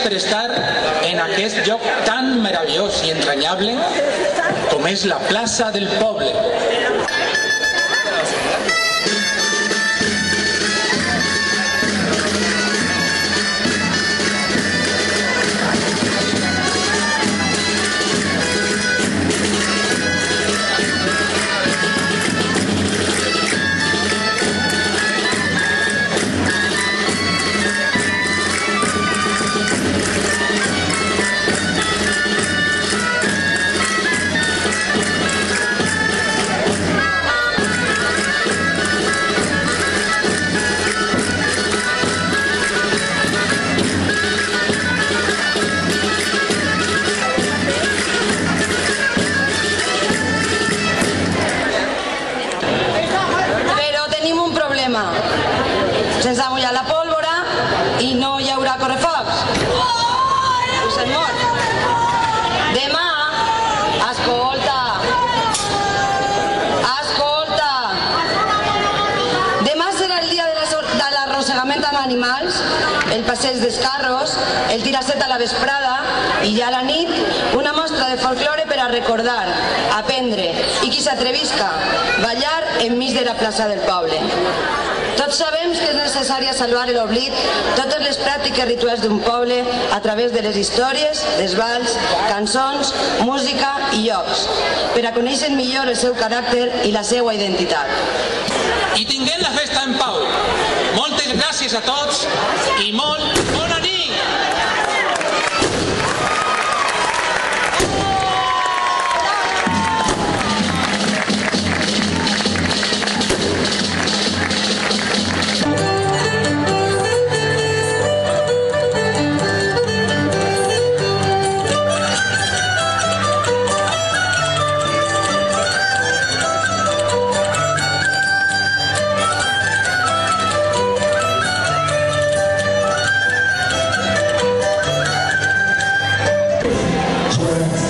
per estar en aquest lloc tan meravellós i entranyable com és la plaça del poble. Se'ns ha mullat la pólvora i no hi haurà correfocs. Us hem mort. Demà, escolta, demà serà el dia de l'arrossegament amb animals, el passeig dels carros, el tiracet a la vesprada i ja a la nit una mostra de folklore per a recordar, aprendre i qui s'atrevisca ballar enmig de la plaça del poble. Tots sabem que és necessari salvar l'oblit totes les pràctiques rituals d'un poble a través de les històries, dels balls, cançons, música i llocs, per a conèixer millor el seu caràcter i la seva identitat. I tinguem la festa en pau. Moltes gràcies a tots i molt bona nit! Swear.